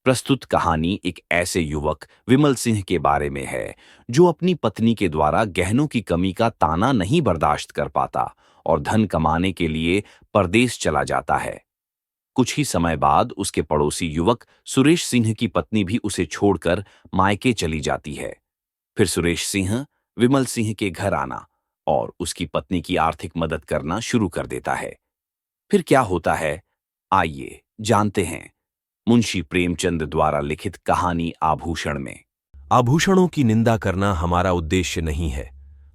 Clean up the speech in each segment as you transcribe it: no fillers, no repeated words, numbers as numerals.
प्रस्तुत कहानी एक ऐसे युवक विमल सिंह के बारे में है जो अपनी पत्नी के द्वारा गहनों की कमी का ताना नहीं बर्दाश्त कर पाता और धन कमाने के लिए परदेश चला जाता है। कुछ ही समय बाद उसके पड़ोसी युवक सुरेश सिंह की पत्नी भी उसे छोड़कर मायके चली जाती है। फिर सुरेश सिंह विमल सिंह के घर आना और उसकी पत्नी की आर्थिक मदद करना शुरू कर देता है। फिर क्या होता है, आइए जानते हैं मुंशी प्रेमचंद द्वारा लिखित कहानी आभूषण में। आभूषणों की निंदा करना हमारा उद्देश्य नहीं है।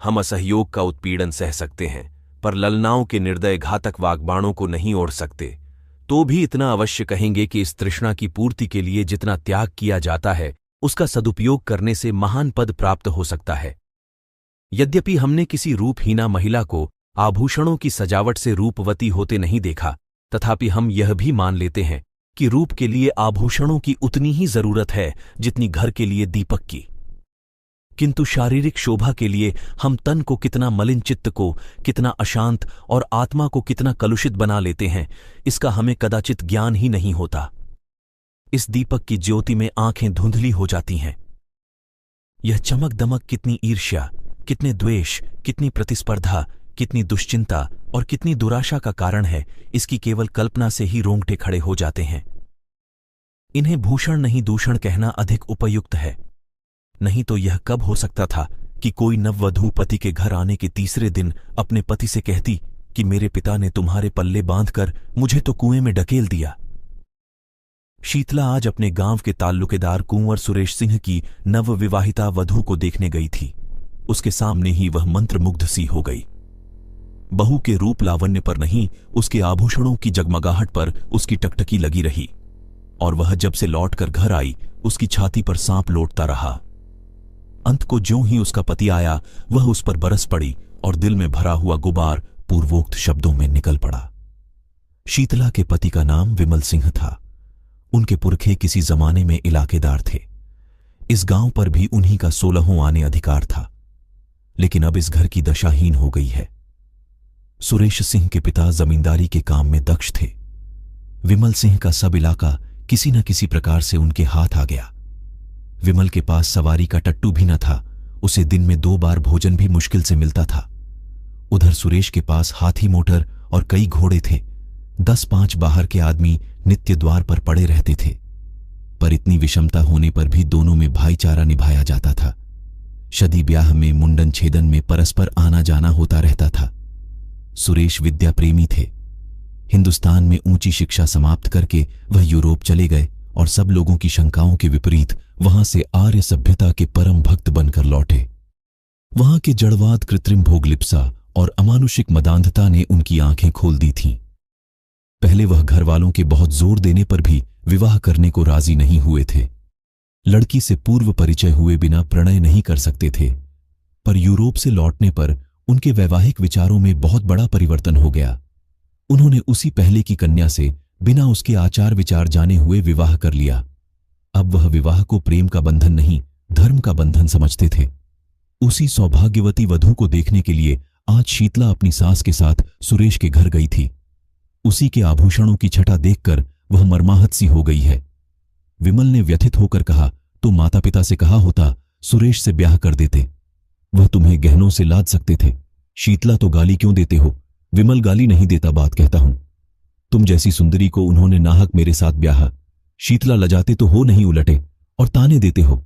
हम असहयोग का उत्पीड़न सह सकते हैं, पर ललनाओं के निर्दय घातक वाग्बाणों को नहीं ओढ़ सकते। तो भी इतना अवश्य कहेंगे कि इस तृष्णा की पूर्ति के लिए जितना त्याग किया जाता है, उसका सदुपयोग करने से महान पद प्राप्त हो सकता है। यद्यपि हमने किसी रूपहीना महिला को आभूषणों की सजावट से रूपवती होते नहीं देखा, तथापि हम यह भी मान लेते हैं कि रूप के लिए आभूषणों की उतनी ही जरूरत है जितनी घर के लिए दीपक की। किंतु शारीरिक शोभा के लिए हम तन को कितना मलिन, चित्त को कितना अशांत और आत्मा को कितना कलुषित बना लेते हैं, इसका हमें कदाचित ज्ञान ही नहीं होता। इस दीपक की ज्योति में आंखें धुंधली हो जाती हैं। यह चमक दमक कितनी ईर्ष्या, कितने द्वेष, कितनी प्रतिस्पर्धा, कितनी दुश्चिंता और कितनी दुराशा का कारण है, इसकी केवल कल्पना से ही रोंगटे खड़े हो जाते हैं। इन्हें भूषण नहीं दूषण कहना अधिक उपयुक्त है। नहीं तो यह कब हो सकता था कि कोई नववधू पति के घर आने के तीसरे दिन अपने पति से कहती कि मेरे पिता ने तुम्हारे पल्ले बांधकर मुझे तो कुएं में ढकेल दिया। शीतला आज अपने गांव के ताल्लुकेदार कुंवर सुरेश सिंह की नवविवाहिता वधू को देखने गई थी। उसके सामने ही वह मंत्रमुग्ध सी हो गई। बहू के रूप लावण्य पर नहीं, उसके आभूषणों की जगमगाहट पर उसकी टकटकी लगी रही, और वह जब से लौटकर घर आई उसकी छाती पर सांप लौटता रहा। अंत को ज्यों ही उसका पति आया, वह उस पर बरस पड़ी और दिल में भरा हुआ गुबार पूर्वोक्त शब्दों में निकल पड़ा। शीतला के पति का नाम विमल सिंह था। उनके पुरखे किसी जमाने में इलाकेदार थे। इस गांव पर भी उन्हीं का 16वां आने अधिकार था, लेकिन अब इस घर की दशाहीन हो गई है। सुरेश सिंह के पिता जमींदारी के काम में दक्ष थे। विमल सिंह का सब इलाका किसी न किसी प्रकार से उनके हाथ आ गया। विमल के पास सवारी का टट्टू भी न था, उसे दिन में 2 बार भोजन भी मुश्किल से मिलता था। उधर सुरेश के पास हाथी मोटर और कई घोड़े थे। 10-5 बाहर के आदमी नित्य द्वार पर पड़े रहते थे, पर इतनी विषमता होने पर भी दोनों में भाईचारा निभाया जाता था। शादी ब्याह में, मुंडन छेदन में परस्पर आना जाना होता रहता था। सुरेश विद्या प्रेमी थे। हिंदुस्तान में ऊंची शिक्षा समाप्त करके वह यूरोप चले गए और सब लोगों की शंकाओं के विपरीत वहां से आर्य सभ्यता के परम भक्त बनकर लौटे। वहां के जड़वाद, कृत्रिम भोगलिप्सा और अमानुषिक मदांधता ने उनकी आंखें खोल दी थीं। पहले वह घर वालों के बहुत जोर देने पर भी विवाह करने को राजी नहीं हुए थे। लड़की से पूर्व परिचय हुए बिना प्रणय नहीं कर सकते थे, पर यूरोप से लौटने पर उनके वैवाहिक विचारों में बहुत बड़ा परिवर्तन हो गया। उन्होंने उसी पहले की कन्या से बिना उसके आचार विचार जाने हुए विवाह कर लिया। अब वह विवाह को प्रेम का बंधन नहीं, धर्म का बंधन समझते थे। उसी सौभाग्यवती वधू को देखने के लिए आज शीतला अपनी सास के साथ सुरेश के घर गई थी। उसी के आभूषणों की छटा देखकर वह मर्माहत सी हो गई है। विमल ने व्यथित होकर कहा, तो माता पिता से कहा होता सुरेश से ब्याह कर देते, वह तुम्हें गहनों से लाद सकते थे। शीतला, तो गाली क्यों देते हो? विमल, गाली नहीं देता, बात कहता हूं। तुम जैसी सुंदरी को उन्होंने नाहक मेरे साथ ब्याहा। शीतला, लजाते तो हो नहीं, उलटे और ताने देते हो।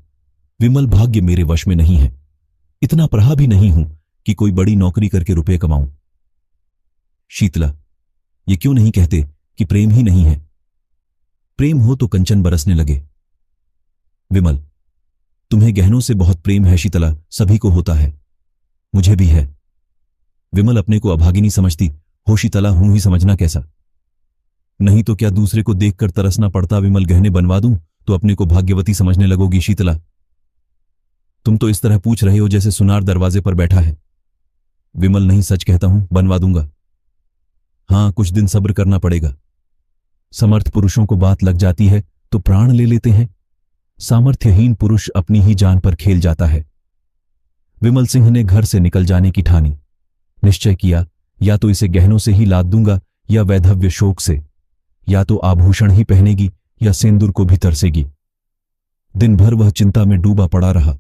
विमल, भाग्य मेरे वश में नहीं है। इतना पढ़ा भी नहीं हूं कि कोई बड़ी नौकरी करके रुपए कमाऊं। शीतला, ये क्यों नहीं कहते कि प्रेम ही नहीं है? प्रेम हो तो कंचन बरसने लगे। विमल, तुम्हें गहनों से बहुत प्रेम है शीतला, सभी को होता है, मुझे भी है। विमल, अपने को अभागिनी समझती हो शीतला, हूं ही समझना कैसा? नहीं तो क्या दूसरे को देखकर तरसना पड़ता? विमल, गहने बनवा दूं तो अपने को भाग्यवती समझने लगोगी। शीतला, तुम तो इस तरह पूछ रहे हो जैसे सुनार दरवाजे पर बैठा है। विमल, नहीं, सच कहता हूं, बनवा दूंगा। हां, कुछ दिन सब्र करना पड़ेगा। समर्थ पुरुषों को बात लग जाती है तो प्राण ले लेते हैं। सामर्थ्यहीन पुरुष अपनी ही जान पर खेल जाता है। विमल सिंह ने घर से निकल जाने की ठानी। निश्चय किया, या तो इसे गहनों से ही लाद दूंगा या वैधव्य शोक से, या तो आभूषण ही पहनेगी या सेंदूर को भी तरसेगी। दिन भर वह चिंता में डूबा पड़ा रहा।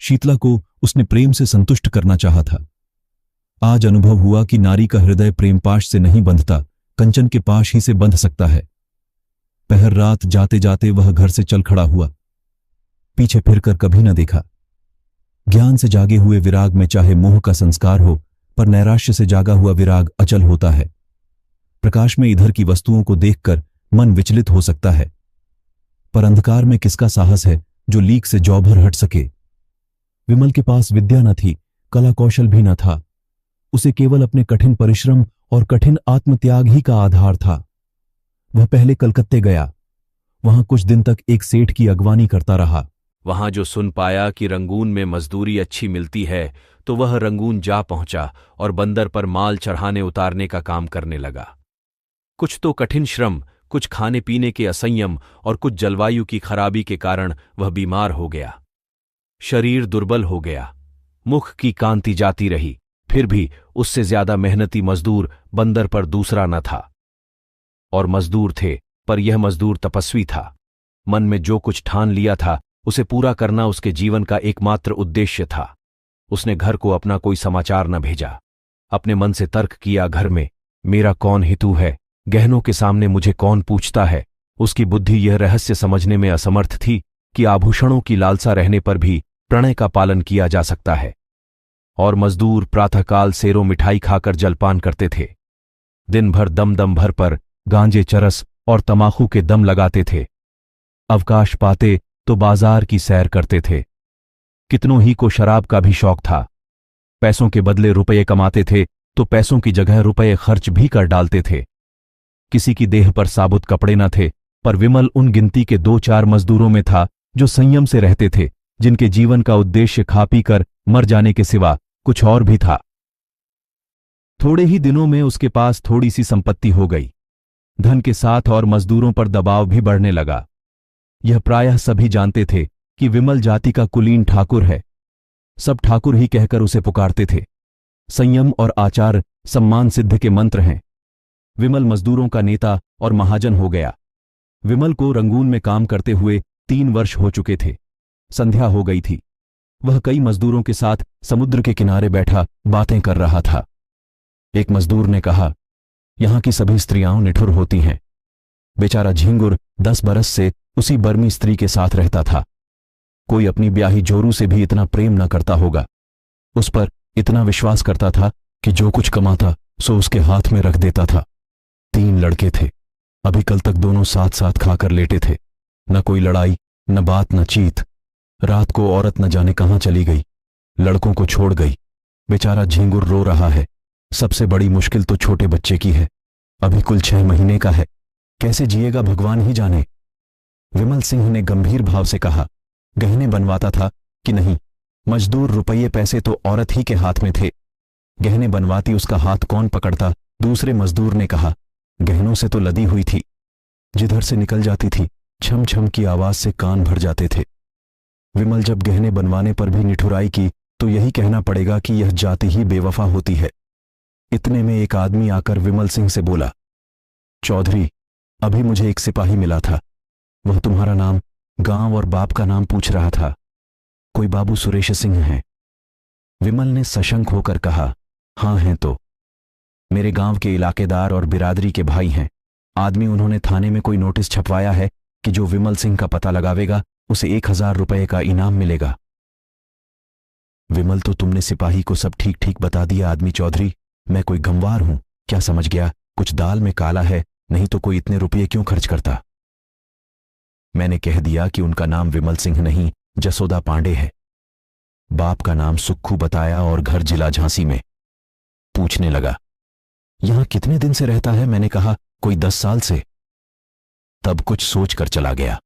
शीतला को उसने प्रेम से संतुष्ट करना चाहा था। आज अनुभव हुआ कि नारी का हृदय प्रेम पाश से नहीं बंधता, कंचन के पाश ही से बंध सकता है। पहर रात जाते जाते वह घर से चल खड़ा हुआ। पीछे फिरकर कभी न देखा। ज्ञान से जागे हुए विराग में चाहे मोह का संस्कार हो, पर नैराश्य से जागा हुआ विराग अचल होता है। प्रकाश में इधर की वस्तुओं को देखकर मन विचलित हो सकता है, पर अंधकार में किसका साहस है जो लीक से जौ भर हट सके। विमल के पास विद्या न थी, कला कौशल भी न था। उसे केवल अपने कठिन परिश्रम और कठिन आत्मत्याग ही का आधार था। वह पहले कलकत्ते गया। वहां कुछ दिन तक एक सेठ की अगवानी करता रहा। वहां जो सुन पाया कि रंगून में मजदूरी अच्छी मिलती है, तो वह रंगून जा पहुंचा और बंदर पर माल चढ़ाने उतारने का काम करने लगा। कुछ तो कठिन श्रम, कुछ खाने पीने के असंयम और कुछ जलवायु की खराबी के कारण वह बीमार हो गया। शरीर दुर्बल हो गया, मुख की कांति जाती रही। फिर भी उससे ज्यादा मेहनती मजदूर बंदर पर दूसरा न था। और मजदूर थे, पर यह मजदूर तपस्वी था। मन में जो कुछ ठान लिया था उसे पूरा करना उसके जीवन का एकमात्र उद्देश्य था। उसने घर को अपना कोई समाचार न भेजा। अपने मन से तर्क किया, घर में मेरा कौन हितू है, गहनों के सामने मुझे कौन पूछता है। उसकी बुद्धि यह रहस्य समझने में असमर्थ थी कि आभूषणों की लालसा रहने पर भी प्रणय का पालन किया जा सकता है। और मजदूर प्रातःकाल सेरो मिठाई खाकर जलपान करते थे। दिन भर दम दम भर पर गांजे, चरस और तमाखू के दम लगाते थे। अवकाश पाते तो बाजार की सैर करते थे। कितनों ही को शराब का भी शौक था। पैसों के बदले रुपये कमाते थे तो पैसों की जगह रुपये खर्च भी कर डालते थे। किसी की देह पर साबुत कपड़े न थे, पर विमल उन गिनती के 2-4 मजदूरों में था जो संयम से रहते थे, जिनके जीवन का उद्देश्य खा पी कर मर जाने के सिवा कुछ और भी था। थोड़े ही दिनों में उसके पास थोड़ी सी संपत्ति हो गई। धन के साथ और मजदूरों पर दबाव भी बढ़ने लगा। यह प्रायः सभी जानते थे कि विमल जाति का कुलीन ठाकुर है। सब ठाकुर ही कहकर उसे पुकारते थे। संयम और आचार सम्मान सिद्ध के मंत्र हैं। विमल मजदूरों का नेता और महाजन हो गया। विमल को रंगून में काम करते हुए 3 वर्ष हो चुके थे। संध्या हो गई थी। वह कई मजदूरों के साथ समुद्र के किनारे बैठा बातें कर रहा था। एक मजदूर ने कहा, यहां की सभी स्त्रियां निठुर होती हैं। बेचारा झिंगुर 10 बरस से उसी बर्मी स्त्री के साथ रहता था। कोई अपनी ब्याही जोरू से भी इतना प्रेम न करता होगा। उस पर इतना विश्वास करता था कि जो कुछ कमाता सो उसके हाथ में रख देता था। 3 लड़के थे। अभी कल तक दोनों साथ साथ खाकर लेटे थे। न कोई लड़ाई, न बात, न चीत। रात को औरत न जाने कहां चली गई, लड़कों को छोड़ गई। बेचारा झिंगुर रो रहा है। सबसे बड़ी मुश्किल तो छोटे बच्चे की है। अभी कुल 6 महीने का है। कैसे जिएगा भगवान ही जाने। विमल सिंह ने गंभीर भाव से कहा, गहने बनवाता था कि नहीं? मजदूर, रुपये, पैसे तो औरत ही के हाथ में थे। गहने बनवाती उसका हाथ कौन पकड़ता? दूसरे मजदूर ने कहा, गहनों से तो लदी हुई थी। जिधर से निकल जाती थी छम छम की आवाज से कान भर जाते थे। विमल जब गहने बनवाने पर भी निठुराई की तो यही कहना पड़ेगा कि यह जाति ही बेवफा होती है। इतने में एक आदमी आकर विमल सिंह से बोला, चौधरी, अभी मुझे एक सिपाही मिला था। वह तुम्हारा नाम, गांव और बाप का नाम पूछ रहा था। कोई बाबू सुरेश सिंह है। विमल ने सशंक होकर कहा, हां हैं तो। मेरे गांव के इलाकेदार और बिरादरी के भाई हैं। आदमी उन्होंने थाने में कोई नोटिस छपवाया है कि जो विमल सिंह का पता लगावेगा उसे 1000 रुपये का इनाम मिलेगा। विमल, तो तुमने सिपाही को सब ठीक ठीक बता दिया आदमी चौधरी। मैं कोई गंवार हूं क्या समझ गया? कुछ दाल में काला है, नहीं तो कोई इतने रुपये क्यों खर्च करता? मैंने कह दिया कि उनका नाम विमल सिंह नहीं, जसोदा पांडे है। बाप का नाम सुक्खू बताया और घर जिला झांसी में। पूछने लगा, यहां कितने दिन से रहता है? मैंने कहा, कोई 10 साल से। तब कुछ सोच कर चला गया।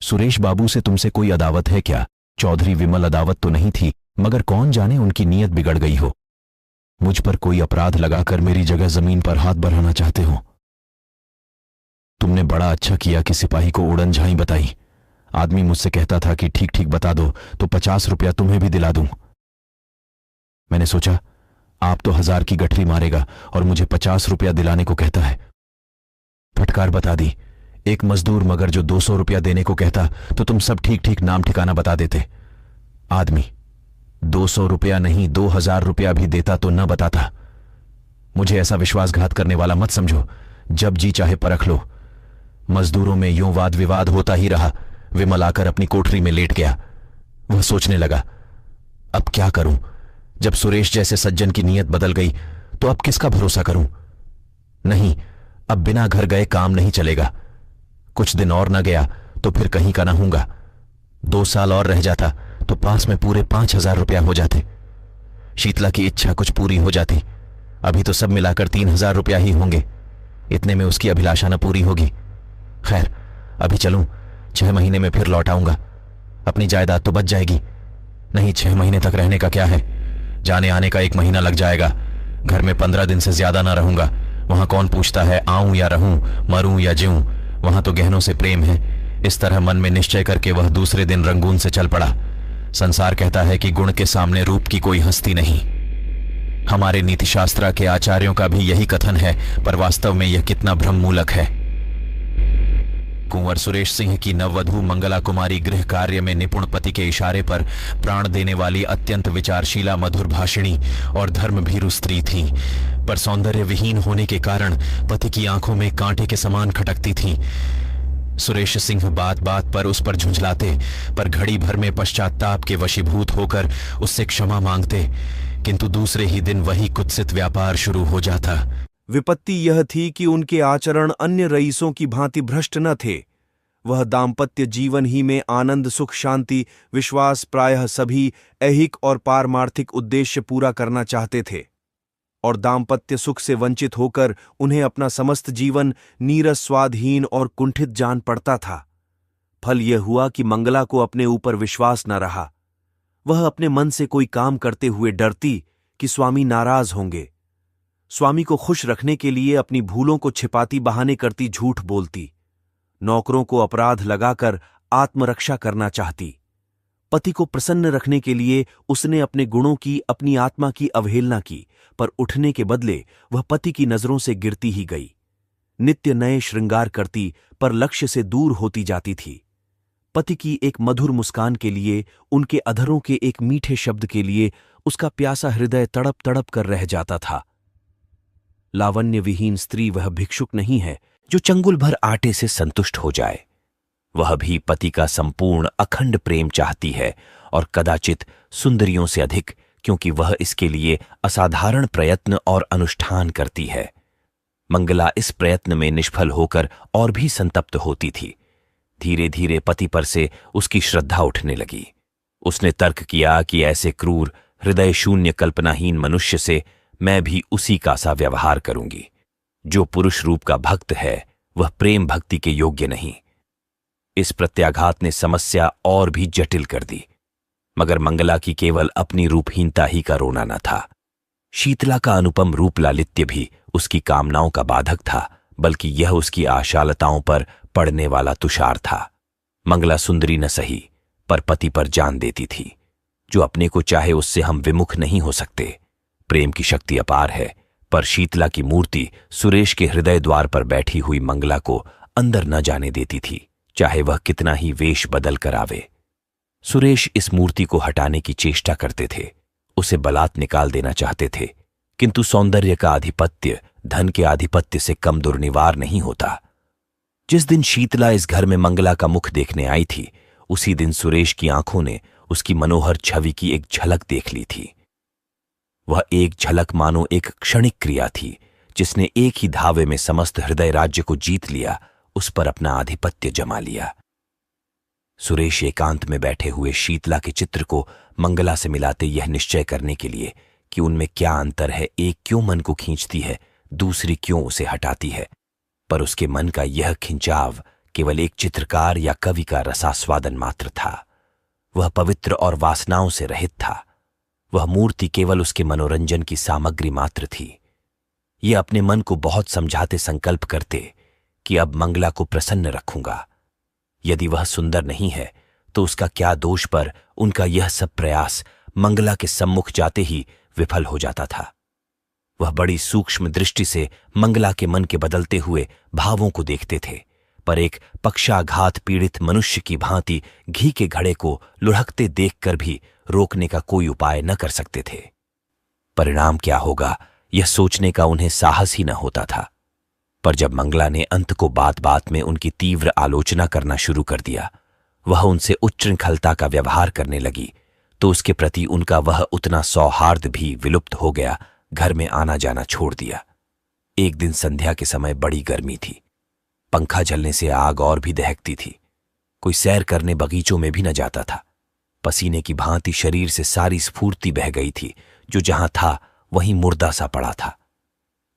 सुरेश बाबू से तुमसे कोई अदावत है क्या? चौधरी, विमल, अदावत तो नहीं थी, मगर कौन जाने उनकी नीयत बिगड़ गई हो। मुझ पर कोई अपराध लगाकर मेरी जगह जमीन पर हाथ बढ़ाना चाहते हो। तुमने बड़ा अच्छा किया कि सिपाही को उड़न झाई बताई। आदमी मुझसे कहता था कि ठीक ठीक बता दो तो 50 रुपया तुम्हें भी दिला दूं। मैंने सोचा आप तो 1000 की गठरी मारेगा और मुझे 50 रुपया दिलाने को कहता है। फटकार बता दी, एक मजदूर मगर जो 200 रुपया देने को कहता तो तुम सब ठीक ठीक नाम ठिकाना बता देते। आदमी 200 रुपया नहीं 2000 रुपया भी देता तो न बताता। मुझे ऐसा विश्वासघात करने वाला मत समझो, जब जी चाहे परख लो। मजदूरों में यूं वाद विवाद होता ही रहा। विमल आकर अपनी कोठरी में लेट गया। वह सोचने लगा, अब क्या करूं? जब सुरेश जैसे सज्जन की नीयत बदल गई तो अब किसका भरोसा करूं? नहीं, अब बिना घर गए काम नहीं चलेगा। कुछ दिन और न गया तो फिर कहीं का ना होऊंगा। 2 साल और रह जाता तो पास में पूरे 5000 रुपया हो जाते। शीतला की इच्छा कुछ पूरी हो जाती। अभी तो सब मिलाकर 3000 रुपया ही होंगे। इतने में उसकी अभिलाषा न पूरी होगी। खैर, अभी चलूं, 6 महीने में फिर लौट आऊंगा। अपनी जायदाद तो बच जाएगी। नहीं, 6 महीने तक रहने का क्या है, जाने आने का 1 महीना लग जाएगा। घर में 15 दिन से ज्यादा ना रहूंगा। वहां कौन पूछता है आऊं या रहूं, मरूं या जीऊं। वहां तो गहनों से प्रेम है। इस तरह मन में निश्चय करके वह दूसरे दिन रंगून से चल पड़ा। संसार कहता है कि गुण के सामने रूप की कोई हस्ती नहीं। हमारे नीतिशास्त्र के आचार्यों का भी यही कथन है, पर वास्तव में यह कितना भ्रममूलक है। कुंवर सुरेश सिंह की नववधू मंगला कुमारी गृह कार्य में निपुण पति के इशारे पर प्राण देने वाली अत्यंत विचारशीला, मधुर भाषिणी और धर्म भीरू स्त्री थी, पर सौंदर्य विहीन होने के कारण पति की आंखों में कांटे के समान खटकती थी। सुरेश सिंह बात बात पर उस पर झुंझलाते, पर घड़ी भर में पश्चाताप के वशीभूत होकर उससे क्षमा मांगते, किंतु दूसरे ही दिन वही कुत्सित व्यापार शुरू हो जाता। विपत्ति यह थी कि उनके आचरण अन्य रईसों की भांति भ्रष्ट न थे। वह दाम्पत्य जीवन ही में आनंद, सुख, शांति, विश्वास प्रायः सभी ऐहिक और पारमार्थिक उद्देश्य पूरा करना चाहते थे, और दाम्पत्य सुख से वंचित होकर उन्हें अपना समस्त जीवन नीरस, स्वादहीन और कुंठित जान पड़ता था। फल यह हुआ कि मंगला को अपने ऊपर विश्वास न रहा। वह अपने मन से कोई काम करते हुए डरती कि स्वामी नाराज होंगे। स्वामी को खुश रखने के लिए अपनी भूलों को छिपाती, बहाने करती, झूठ बोलती। नौकरों को अपराध लगाकर आत्मरक्षा करना चाहती। पति को प्रसन्न रखने के लिए उसने अपने गुणों की, अपनी आत्मा की अवहेलना की, पर उठने के बदले वह पति की नजरों से गिरती ही गई। नित्य नए श्रृंगार करती, पर लक्ष्य से दूर होती जाती थी। पति की एक मधुर मुस्कान के लिए, उनके अधरों के एक मीठे शब्द के लिए उसका प्यासा हृदय तड़प तड़प कर रह जाता था। लावण्य विहीन स्त्री वह भिक्षुक नहीं है जो चंगुल भर आटे से संतुष्ट हो जाए। वह भी पति का संपूर्ण अखंड प्रेम चाहती है, और कदाचित सुंदरियों से अधिक, क्योंकि वह इसके लिए असाधारण प्रयत्न और अनुष्ठान करती है। मंगला इस प्रयत्न में निष्फल होकर और भी संतप्त होती थी। धीरे धीरे पति पर से उसकी श्रद्धा उठने लगी। उसने तर्क किया कि ऐसे क्रूर, हृदय शून्य, कल्पनाहीन मनुष्य से मैं भी उसी का सा व्यवहार करूंगी। जो पुरुष रूप का भक्त है वह प्रेम भक्ति के योग्य नहीं। इस प्रत्याघात ने समस्या और भी जटिल कर दी। मगर मंगला की केवल अपनी रूपहीनता ही का रोना न था। शीतला का अनुपम रूप लालित्य भी उसकी कामनाओं का बाधक था, बल्कि यह उसकी आशालताओं पर पड़ने वाला तुषार था। मंगला सुंदरी न सही, पर पति पर जान देती थी। जो अपने को चाहे उससे हम विमुख नहीं हो सकते। प्रेम की शक्ति अपार है, पर शीतला की मूर्ति सुरेश के हृदय द्वार पर बैठी हुई मंगला को अंदर न जाने देती थी, चाहे वह कितना ही वेश बदल कर आवे। सुरेश इस मूर्ति को हटाने की चेष्टा करते थे, उसे बलात् निकाल देना चाहते थे, किंतु सौंदर्य का आधिपत्य धन के आधिपत्य से कम दुर्निवार नहीं होता। जिस दिन शीतला इस घर में मंगला का मुख देखने आई थी, उसी दिन सुरेश की आंखों ने उसकी मनोहर छवि की एक झलक देख ली थी। वह एक झलक मानो एक क्षणिक क्रिया थी, जिसने एक ही धावे में समस्त हृदय राज्य को जीत लिया, उस पर अपना आधिपत्य जमा लिया। सुरेश एकांत में बैठे हुए शीतला के चित्र को मंगला से मिलाते यह निश्चय करने के लिए कि उनमें क्या अंतर है, एक क्यों मन को खींचती है, दूसरी क्यों उसे हटाती है, पर उसके मन का यह खिंचाव केवल एक चित्रकार या कवि का रसास्वादन मात्र था। वह पवित्र और वासनाओं से रहित था। वह मूर्ति केवल उसके मनोरंजन की सामग्री मात्र थी। यह अपने मन को बहुत समझाते संकल्प करते कि अब मंगला को प्रसन्न रखूंगा। यदि वह सुंदर नहीं है तो उसका क्या दोष, पर उनका यह सब प्रयास मंगला के सम्मुख जाते ही विफल हो जाता था। वह बड़ी सूक्ष्म दृष्टि से मंगला के मन के बदलते हुए भावों को देखते थे, पर एक पक्षाघात पीड़ित मनुष्य की भांति घी के घड़े को लुढ़कते देखकर भी रोकने का कोई उपाय न कर सकते थे। परिणाम क्या होगा यह सोचने का उन्हें साहस ही न होता था। पर जब मंगला ने अंत को बात बात में उनकी तीव्र आलोचना करना शुरू कर दिया, वह उनसे उच्छृंखलता का व्यवहार करने लगी, तो उसके प्रति उनका वह उतना सौहार्द भी विलुप्त हो गया, घर में आना जाना छोड़ दिया। एक दिन संध्या के समय बड़ी गर्मी थी, पंखा जलने से आग और भी दहकती थी। कोई सैर करने बगीचों में भी न जाता था। पसीने की भांति शरीर से सारी स्फूर्ति बह गई थी, जो जहां था वहीं मुर्दा सा पड़ा था।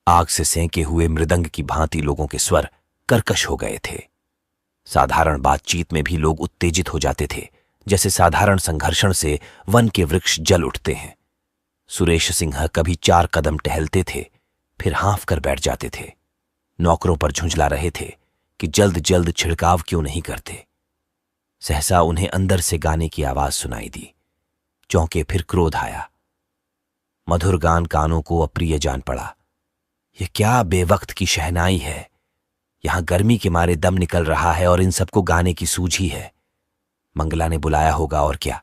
आग से सेंके हुए मृदंग की भांति लोगों के स्वर कर्कश हो गए थे। साधारण बातचीत में भी लोग उत्तेजित हो जाते थे, जैसे साधारण संघर्षण से वन के वृक्ष जल उठते हैं। सुरेश सिंह कभी 4 कदम टहलते थे, फिर हाँफ कर बैठ जाते थे। नौकरों पर झुंझला रहे थे कि जल्द जल्द छिड़काव क्यों नहीं करते। सहसा उन्हें अंदर से गाने की आवाज सुनाई दी। चौंके, फिर क्रोध आया। मधुर गान कानों को अप्रिय जान पड़ा। यह क्या बेवक्त की शहनाई है। यहां गर्मी के मारे दम निकल रहा है और इन सबको गाने की सूझी है। मंगला ने बुलाया होगा और क्या।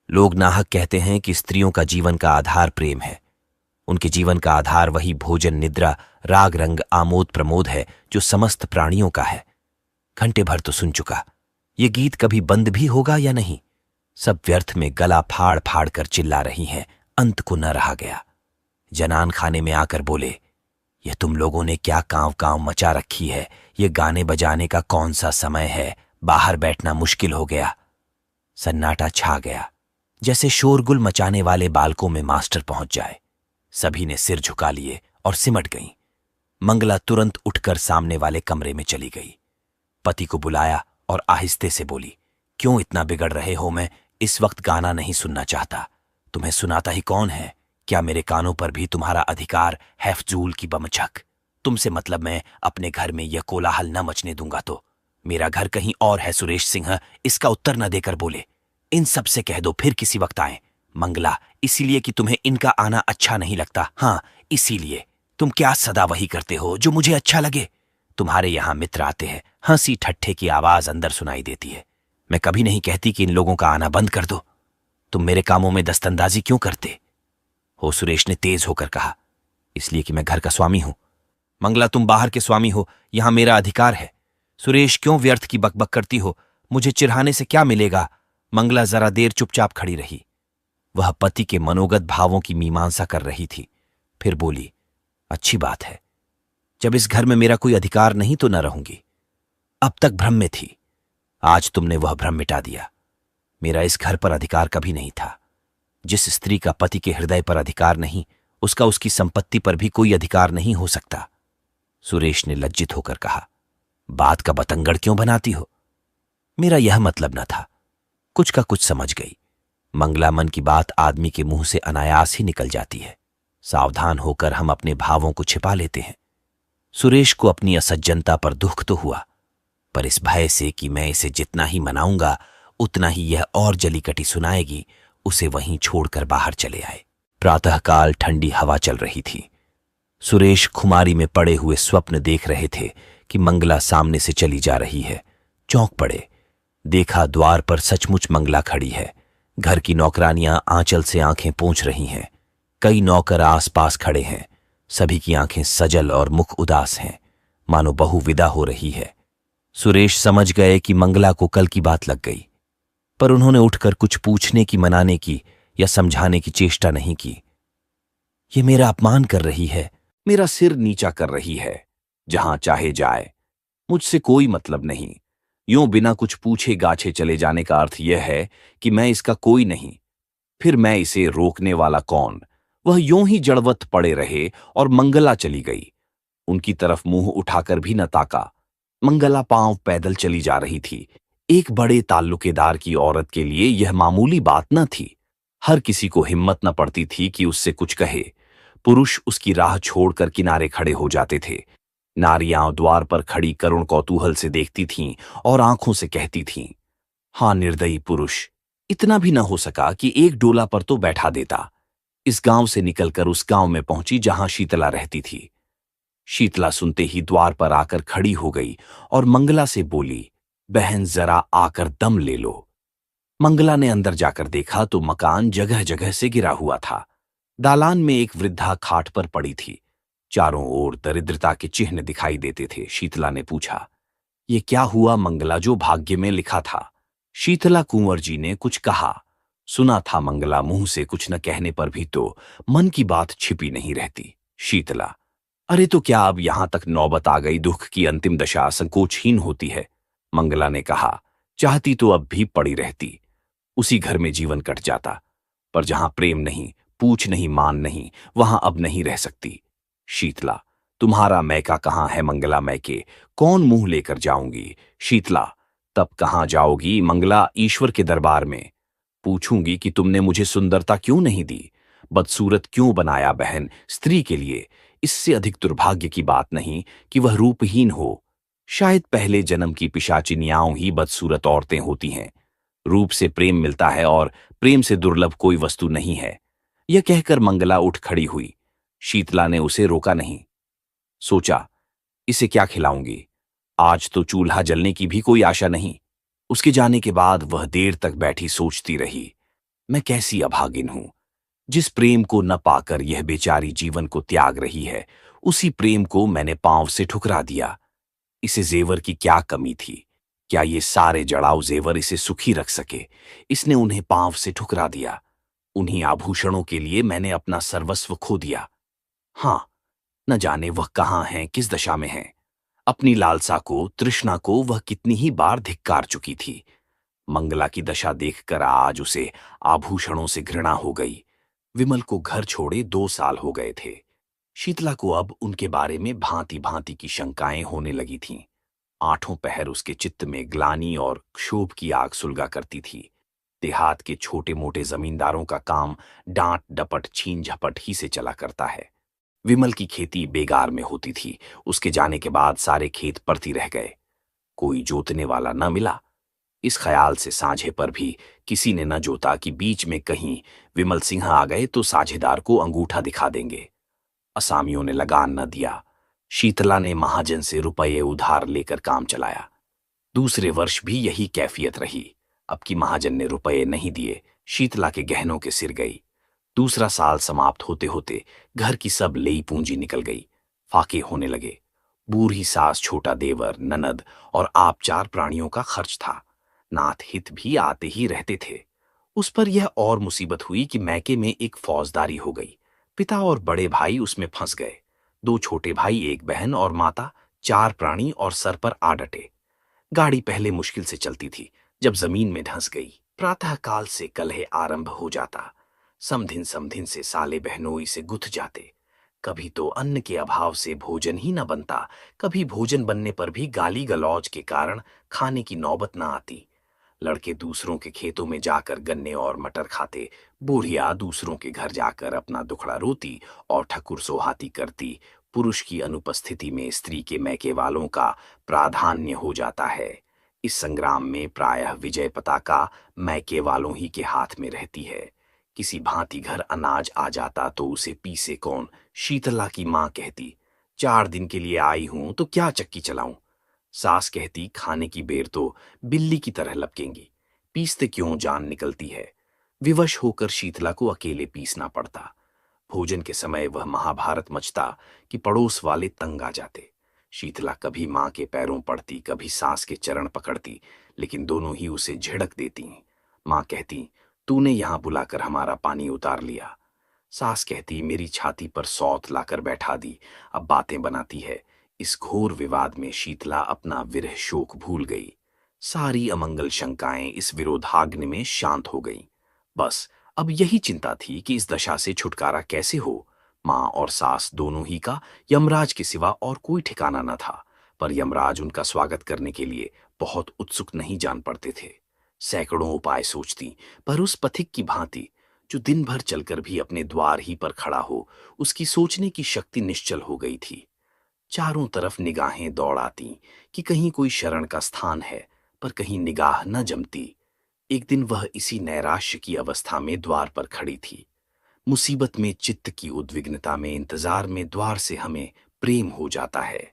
लोग नाहक कहते हैं कि स्त्रियों का जीवन का आधार प्रेम है। उनके जीवन का आधार वही भोजन, निद्रा, राग रंग, आमोद प्रमोद है जो समस्त प्राणियों का है। घंटे भर तो सुन चुका, ये गीत कभी बंद भी होगा या नहीं। सब व्यर्थ में गला फाड़ फाड़ कर चिल्ला रही हैं, अंत को न रहा गया। जनान खाने में आकर बोले, ये तुम लोगों ने क्या कांव कांव मचा रखी है। ये गाने बजाने का कौन सा समय है, बाहर बैठना मुश्किल हो गया। सन्नाटा छा गया, जैसे शोरगुल मचाने वाले बालकों में मास्टर पहुंच जाए। सभी ने सिर झुका लिए और सिमट गईं। मंगला तुरंत उठकर सामने वाले कमरे में चली गई। पति को बुलाया और आहिस्ते से बोली, क्यों इतना बिगड़ रहे हो? मैं इस वक्त गाना नहीं सुनना चाहता। तुम्हें सुनाता ही कौन है? क्या मेरे कानों पर भी तुम्हारा अधिकार है फजूल की बमचक? तुमसे मतलब मैं अपने घर में यह कोलाहल न मचने दूंगा। तो मेरा घर कहीं और है। सुरेश सिंह इसका उत्तर न देकर बोले, इन सब से कह दो फिर किसी वक्त आए। मंगला, इसीलिए कि तुम्हें इनका आना अच्छा नहीं लगता। हाँ, इसीलिए। तुम क्या सदा वही करते हो जो मुझे अच्छा लगे? तुम्हारे यहां मित्र आते हैं, हंसी ठट्ठे की आवाज अंदर सुनाई देती है। मैं कभी नहीं कहती कि इन लोगों का आना बंद कर दो। तुम मेरे कामों में दस्तंदाजी क्यों करते हो? सुरेश ने तेज होकर कहा, इसलिए कि मैं घर का स्वामी हूं। मंगला, तुम बाहर के स्वामी हो, यहां मेरा अधिकार है। सुरेश, क्यों व्यर्थ की बकबक करती हो? मुझे चिढ़ाने से क्या मिलेगा? मंगला जरा देर चुपचाप खड़ी रही। वह पति के मनोगत भावों की मीमांसा कर रही थी। फिर बोली, अच्छी बात है। जब इस घर में मेरा कोई अधिकार नहीं तो न रहूंगी। अब तक भ्रम में थी, आज तुमने वह भ्रम मिटा दिया। मेरा इस घर पर अधिकार कभी नहीं था। जिस स्त्री का पति के हृदय पर अधिकार नहीं, उसका उसकी संपत्ति पर भी कोई अधिकार नहीं हो सकता। सुरेश ने लज्जित होकर कहा, बात का बतंगड़ क्यों बनाती हो? मेरा यह मतलब न था। कुछ का कुछ समझ गई। मंगला, मन की बात आदमी के मुंह से अनायास ही निकल जाती है। सावधान होकर हम अपने भावों को छिपा लेते हैं। सुरेश को अपनी असज्जनता पर दुख तो हुआ, पर इस भय से कि मैं इसे जितना ही मनाऊंगा उतना ही यह और जलीकटी सुनाएगी, उसे वहीं छोड़कर बाहर चले आए। प्रातःकाल ठंडी हवा चल रही थी। सुरेश खुमारी में पड़े हुए स्वप्न देख रहे थे कि मंगला सामने से चली जा रही है। चौंक पड़े। देखा द्वार पर सचमुच मंगला खड़ी है। घर की नौकरानियां आंचल से आंखें पोंछ रही हैं। कई नौकर आसपास खड़े हैं। सभी की आंखें सजल और मुख उदास हैं, मानो बहू विदा हो रही है। सुरेश समझ गए कि मंगला को कल की बात लग गई, पर उन्होंने उठकर कुछ पूछने की, मनाने की या समझाने की चेष्टा नहीं की। ये मेरा अपमान कर रही है, मेरा सिर नीचा कर रही है। जहां चाहे जाए, मुझसे कोई मतलब नहीं। यूं बिना कुछ पूछे गाछे चले जाने का अर्थ यह है कि मैं इसका कोई नहीं। फिर मैं इसे रोकने वाला कौन? वह यूं ही जड़वत पड़े रहे और मंगला चली गई। उनकी तरफ मुंह उठाकर भी न ताका। मंगला पांव पैदल चली जा रही थी। एक बड़े ताल्लुकेदार की औरत के लिए यह मामूली बात न थी। हर किसी को हिम्मत न पड़ती थी कि उससे कुछ कहे। पुरुष उसकी राह छोड़कर किनारे खड़े हो जाते थे। नारियां द्वार पर खड़ी करुण कौतूहल से देखती थीं और आंखों से कहती थीं, हां निर्दयी पुरुष, इतना भी न हो सका कि एक डोला पर तो बैठा देता। इस गांव से निकलकर उस गांव में पहुंची जहां शीतला रहती थी। शीतला सुनते ही द्वार पर आकर खड़ी हो गई और मंगला से बोली, बहन जरा आकर दम ले लो। मंगला ने अंदर जाकर देखा तो मकान जगह जगह से गिरा हुआ था। दालान में एक वृद्धा खाट पर पड़ी थी। चारों ओर दरिद्रता के चिन्ह दिखाई देते थे। शीतला ने पूछा, ये क्या हुआ मंगला, जो भाग्य में लिखा था? शीतला कुंवर जी ने कुछ कहा। सुना था मंगला, मुंह से कुछ न कहने पर भी तो मन की बात छिपी नहीं रहती। शीतला, अरे तो क्या अब यहां तक नौबत आ गई? दुख की अंतिम दशा संकोचहीन होती है। मंगला ने कहा, चाहती तो अब भी पड़ी रहती, उसी घर में जीवन कट जाता, पर जहां प्रेम नहीं, पूछ नहीं, मान नहीं, वहां अब नहीं रह सकती। शीतला, तुम्हारा मैका कहाँ है मंगला? मैके कौन मुंह लेकर जाऊंगी? शीतला, तब कहाँ जाओगी मंगला? ईश्वर के दरबार में पूछूंगी कि तुमने मुझे सुंदरता क्यों नहीं दी, बदसूरत क्यों बनाया। बहन, स्त्री के लिए इससे अधिक दुर्भाग्य की बात नहीं कि वह रूपहीन हो। शायद पहले जन्म की पिशाचिनियाओं ही बदसूरत औरतें होती हैं। रूप से प्रेम मिलता है और प्रेम से दुर्लभ कोई वस्तु नहीं है। यह कहकर मंगला उठ खड़ी हुई। शीतला ने उसे रोका नहीं। सोचा, इसे क्या खिलाऊंगी? आज तो चूल्हा जलने की भी कोई आशा नहीं। उसके जाने के बाद वह देर तक बैठी सोचती रही, मैं कैसी अभागिन हूं, जिस प्रेम को न पाकर यह बेचारी जीवन को त्याग रही है, उसी प्रेम को मैंने पांव से ठुकरा दिया। इसे जेवर की क्या कमी थी? क्या ये सारे जड़ाऊ जेवर इसे सुखी रख सके? इसने उन्हें पांव से ठुकरा दिया। उन्हीं आभूषणों के लिए मैंने अपना सर्वस्व खो दिया। हां, न जाने वह कहां हैं, किस दशा में हैं। अपनी लालसा को, तृष्णा को वह कितनी ही बार धिक्कार चुकी थी। मंगला की दशा देखकर आज उसे आभूषणों से घृणा हो गई। विमल को घर छोड़े 2 साल हो गए थे। शीतला को अब उनके बारे में भांति भांति की शंकाएं होने लगी थीं। आठों पहर उसके चित्त में ग्लानि और क्षोभ की आग सुलगा करती थी। देहात के छोटे मोटे जमींदारों का काम डांट डपट छीन झपट ही से चला करता है। विमल की खेती बेगार में होती थी। उसके जाने के बाद सारे खेत परती रह गए। कोई जोतने वाला न मिला। इस ख्याल से साझे पर भी किसी ने न जोता कि बीच में कहीं विमल सिंह आ गए तो साझेदार को अंगूठा दिखा देंगे। असामियों ने लगान न दिया। शीतला ने महाजन से रुपये उधार लेकर काम चलाया। दूसरे वर्ष भी यही कैफियत रही। अब की महाजन ने रुपये नहीं दिए। शीतला के गहनों के सिर गई। दूसरा साल समाप्त होते होते घर की सब लेई पूंजी निकल गई। फाके होने लगे। बूढ़ी सास, छोटा देवर, ननद और आप 4 प्राणियों का खर्च था। नाथ हित भी आते ही रहते थे। उस पर यह और मुसीबत हुई कि मैके में एक फौजदारी हो गई। पिता और बड़े भाई उसमें फंस गए। 2 छोटे भाई, 1 बहन और माता, 4 प्राणी और सर पर आ डटे। गाड़ी पहले मुश्किल से चलती थी, जब जमीन में धंस गई। प्रातःकाल से कलह आरंभ हो जाता। समधिन समधिन से साले बहनोई से गुथ जाते। कभी तो अन्न के अभाव से भोजन ही न बनता, कभी भोजन बनने पर भी गाली गलौज के कारण खाने की नौबत न आती। लड़के दूसरों के खेतों में जाकर गन्ने और मटर खाते। बूढ़िया दूसरों के घर जाकर अपना दुखड़ा रोती और ठकुर सोहाती करती। पुरुष की अनुपस्थिति में स्त्री के मैके वालों का प्राधान्य हो जाता है। इस संग्राम में प्रायः विजय पताका मैके वालों ही के हाथ में रहती है। किसी भांति घर अनाज आ जाता तो उसे पीसे कौन? शीतला की मां कहती, 4 दिन के लिए आई हूं तो क्या चक्की चलाऊं? सास कहती, खाने की बेर तो बिल्ली की तरह लपकेंगी, पीसते क्यों जान निकलती है। विवश होकर शीतला को अकेले पीसना पड़ता। भोजन के समय वह महाभारत मचता कि पड़ोस वाले तंग आ जाते। शीतला कभी मां के पैरों पड़ती, कभी सास के चरण पकड़ती, लेकिन दोनों ही उसे झिड़क देती। मां कहती, तूने यहां बुलाकर हमारा पानी उतार लिया। सास कहती, मेरी छाती पर सौत लाकर बैठा दी, अब बातें बनाती है। इस घोर विवाद में शीतला अपना विरह शोक भूल गई। सारी अमंगल शंकाएं इस विरोधाग्नि में शांत हो गईं। बस अब यही चिंता थी कि इस दशा से छुटकारा कैसे हो। मां और सास दोनों ही का यमराज के सिवा और कोई ठिकाना न था, पर यमराज उनका स्वागत करने के लिए बहुत उत्सुक नहीं जान पड़ते थे। सैकड़ों उपाय सोचती, पर उस पथिक की भांति जो दिन भर चलकर भी अपने द्वार ही पर खड़ा हो, उसकी सोचने की शक्ति निश्चल हो गई थी। चारों तरफ निगाहें दौड़ आती कि कहीं कोई शरण का स्थान है, पर कहीं निगाह न जमती। एक दिन वह इसी नैराश्य की अवस्था में द्वार पर खड़ी थी। मुसीबत में चित्त की उद्विग्नता में इंतजार में द्वार से हमें प्रेम हो जाता है।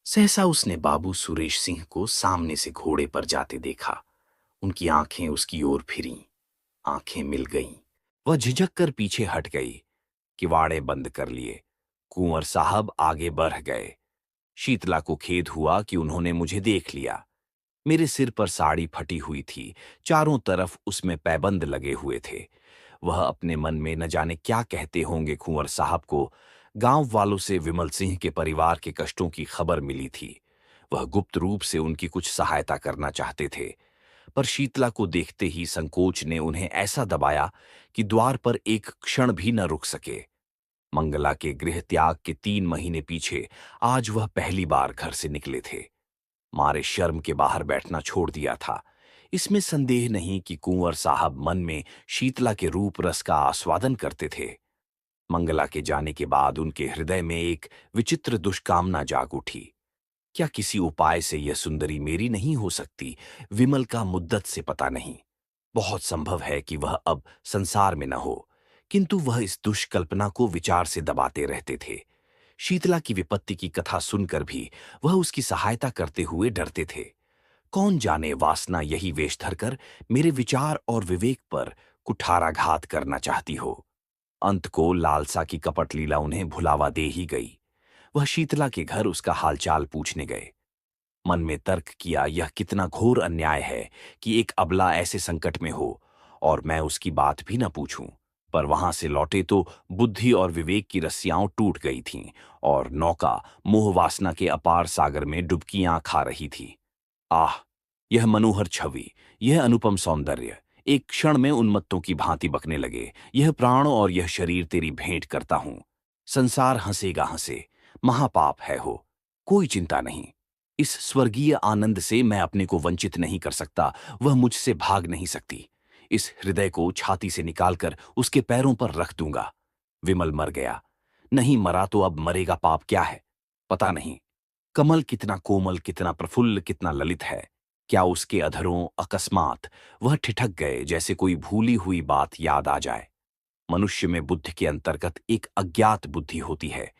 सहसा उसने बाबू सुरेश सिंह को सामने से घोड़े पर जाते देखा। उनकी आंखें उसकी ओर फिरीं, आंखें मिल गईं। वह झिझक कर पीछे हट गई। किवाड़े बंद कर लिए। कुंवर साहब आगे बढ़ गए। शीतला को खेद हुआ कि उन्होंने मुझे देख लिया। मेरे सिर पर साड़ी फटी हुई थी, चारों तरफ उसमें पैबंद लगे हुए थे। वह अपने मन में न जाने क्या कहते होंगे। कुंवर साहब को गांव वालों से विमल सिंह के परिवार के कष्टों की खबर मिली थी। वह गुप्त रूप से उनकी कुछ सहायता करना चाहते थे, पर शीतला को देखते ही संकोच ने उन्हें ऐसा दबाया कि द्वार पर एक क्षण भी न रुक सके। मंगला के गृह त्याग के 3 महीने पीछे आज वह पहली बार घर से निकले थे। मारे शर्म के बाहर बैठना छोड़ दिया था। इसमें संदेह नहीं कि कुंवर साहब मन में शीतला के रूप रस का आस्वादन करते थे। मंगला के जाने के बाद उनके हृदय में एक विचित्र दुष्कामना जाग उठी। क्या किसी उपाय से यह सुंदरी मेरी नहीं हो सकती? विमल का मुद्दत से पता नहीं। बहुत संभव है कि वह अब संसार में न हो, किंतु वह इस दुष्कल्पना को विचार से दबाते रहते थे। शीतला की विपत्ति की कथा सुनकर भी वह उसकी सहायता करते हुए डरते थे। कौन जाने वासना यही वेश धरकर मेरे विचार और विवेक पर कुठाराघात करना चाहती हो। अंत को लालसा की कपट लीला उन्हें भुलावा दे ही गई। वह शीतला के घर उसका हालचाल पूछने गए। मन में तर्क किया, यह कितना घोर अन्याय है कि एक अबला ऐसे संकट में हो और मैं उसकी बात भी न पूछूं। पर वहां से लौटे तो बुद्धि और विवेक की रस्सियां टूट गई थीं और नौका मोह वासना के अपार सागर में डुबकियां खा रही थी। आह, यह मनोहर छवि, यह अनुपम सौंदर्य एक क्षण में उन्मत्तों की भांति बकने लगे। यह प्राण और यह शरीर तेरी भेंट करता हूं। संसार हंसेगा हंसे, महापाप है हो, कोई चिंता नहीं। इस स्वर्गीय आनंद से मैं अपने को वंचित नहीं कर सकता, वह मुझसे भाग नहीं सकती। इस हृदय को छाती से निकालकर उसके पैरों पर रख दूंगा। विमल मर गया, नहीं मरा तो अब मरेगा पाप क्या है पता नहीं। कमल कितना कोमल, कितना प्रफुल्ल, कितना ललित है। क्या उसके अधरों अकस्मात वह ठिठक गए, जैसे कोई भूली हुई बात याद आ जाए। मनुष्य में बुद्धि के अंतर्गत एक अज्ञात बुद्धि होती है।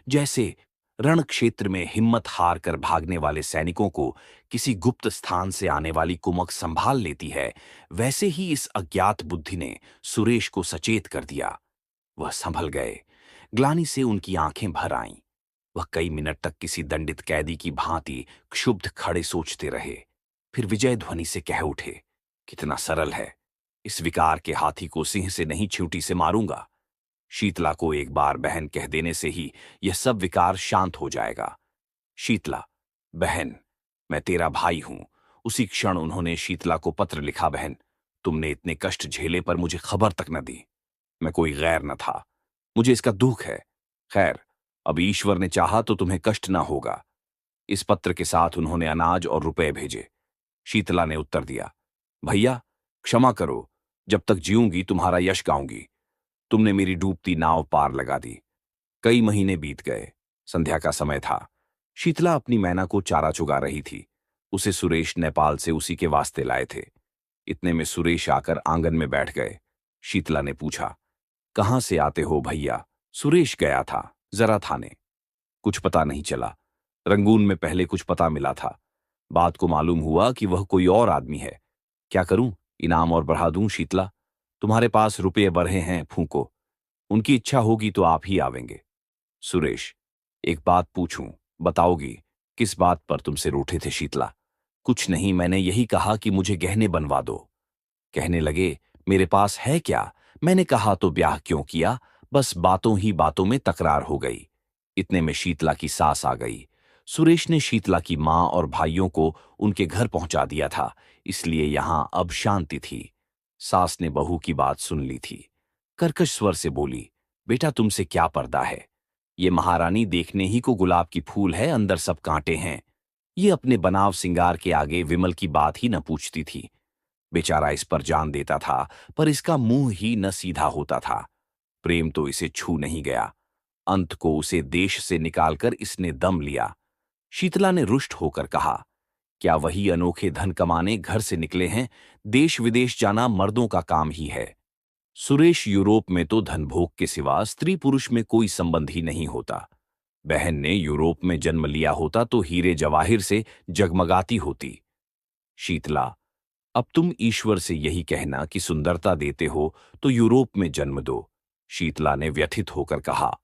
जैसे रण क्षेत्र में हिम्मत हार कर भागने वाले सैनिकों को किसी गुप्त स्थान से आने वाली कुमक संभाल लेती है, वैसे ही इस अज्ञात बुद्धि ने सुरेश को सचेत कर दिया। वह संभल गए। ग्लानि से उनकी आंखें भर आईं। वह कई मिनट तक किसी दंडित कैदी की भांति क्षुब्ध खड़े सोचते रहे। फिर विजय ध्वनि से कह उठे, कितना सरल है। इस विकार के हाथी को सिंह से नहीं, चींटी से मारूंगा। शीतला को एक बार बहन कह देने से ही यह सब विकार शांत हो जाएगा। शीतला, बहन, मैं तेरा भाई हूं। उसी क्षण उन्होंने शीतला को पत्र लिखा, बहन, तुमने इतने कष्ट झेले पर मुझे खबर तक न दी। मैं कोई गैर न था, मुझे इसका दुख है। खैर, अब ईश्वर ने चाहा तो तुम्हें कष्ट न होगा। इस पत्र के साथ उन्होंने अनाज और रुपए भेजे। शीतला ने उत्तर दिया, भैया क्षमा करो, जब तक जीऊंगी तुम्हारा यश गाऊंगी। तुमने मेरी डूबती नाव पार लगा दी। कई महीने बीत गए। संध्या का समय था। शीतला अपनी मैना को चारा चुगा रही थी। उसे सुरेश नेपाल से उसी के वास्ते लाए थे। इतने में सुरेश आकर आंगन में बैठ गए। शीतला ने पूछा, कहां से आते हो भैया? सुरेश गया था जरा थाने, कुछ पता नहीं चला। रंगून में पहले कुछ पता मिला था, बात को मालूम हुआ कि वह कोई और आदमी है। क्या करूं, इनाम और बढ़ा दूं? शीतला, तुम्हारे पास रुपये बढ़े हैं, फूंको। उनकी इच्छा होगी तो आप ही आवेंगे। सुरेश, एक बात पूछूं, बताओगी? किस बात पर तुमसे रूठे थे? शीतला, कुछ नहीं, मैंने यही कहा कि मुझे गहने बनवा दो। कहने लगे, मेरे पास है क्या? मैंने कहा तो ब्याह क्यों किया? बस बातों ही बातों में तकरार हो गई। इतने में शीतला की सास आ गई। सुरेश ने शीतला की मां और भाइयों को उनके घर पहुंचा दिया था, इसलिए यहां अब शांति थी। सास ने बहू की बात सुन ली थी। कर्कश स्वर से बोली, बेटा तुमसे क्या पर्दा है? ये महारानी देखने ही को गुलाब की फूल है, अंदर सब कांटे हैं। ये अपने बनाव सिंगार के आगे विमल की बात ही न पूछती थी। बेचारा इस पर जान देता था, पर इसका मुंह ही न सीधा होता था। प्रेम तो इसे छू नहीं गया। अंत को उसे देश से निकालकर इसने दम लिया। शीतला ने रुष्ट होकर कहा, क्या वही अनोखे धन कमाने घर से निकले हैं? देश विदेश जाना मर्दों का काम ही है। सुरेश, यूरोप में तो धनभोग के सिवा स्त्री पुरुष में कोई संबंध ही नहीं होता। बहन ने यूरोप में जन्म लिया होता तो हीरे जवाहिर से जगमगाती होती। शीतला, अब तुम ईश्वर से यही कहना कि सुंदरता देते हो तो यूरोप में जन्म दो। शीतला ने व्यथित होकर कहा,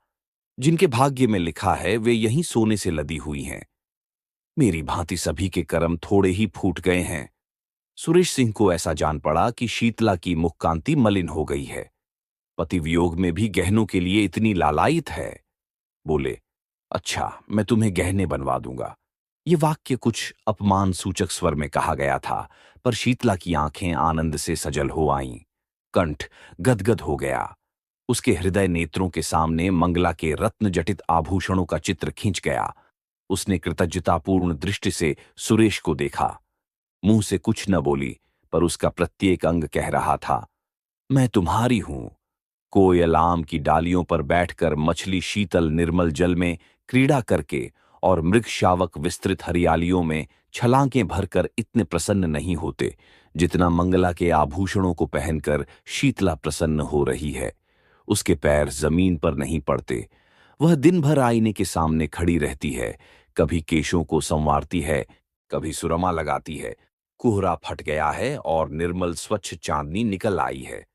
जिनके भाग्य में लिखा है वे यहीं सोने से लदी हुई हैं। मेरी भांति सभी के कर्म थोड़े ही फूट गए हैं। सुरेश सिंह को ऐसा जान पड़ा कि शीतला की मुख कांति मलिन हो गई है। पति वियोग में भी गहनों के लिए इतनी लालायित है। बोले, अच्छा, मैं तुम्हें गहने बनवा दूंगा। ये वाक्य कुछ अपमान सूचक स्वर में कहा गया था, पर शीतला की आंखें आनंद से सजल हो आईं। कंठ गदगद हो गया। उसके हृदय नेत्रों के सामने मंगला के रत्न जटित आभूषणों का चित्र खींच गया। उसने कृतज्ञतापूर्ण दृष्टि से सुरेश को देखा। मुंह से कुछ न बोली, पर उसका प्रत्येक अंग कह रहा था, मैं तुम्हारी हूं। कोयल आम की डालियों पर बैठकर मछली शीतल निर्मल जल में क्रीड़ा करके और मृग शावक विस्तृत हरियालियों में छलांगें भरकर इतने प्रसन्न नहीं होते जितना मंगला के आभूषणों को पहनकर शीतला प्रसन्न हो रही है। उसके पैर जमीन पर नहीं पड़ते। वह दिन भर आईने के सामने खड़ी रहती है, कभी केशों को संवारती है, कभी सुरमा लगाती है। कोहरा फट गया है और निर्मल स्वच्छ चांदनी निकल आई है।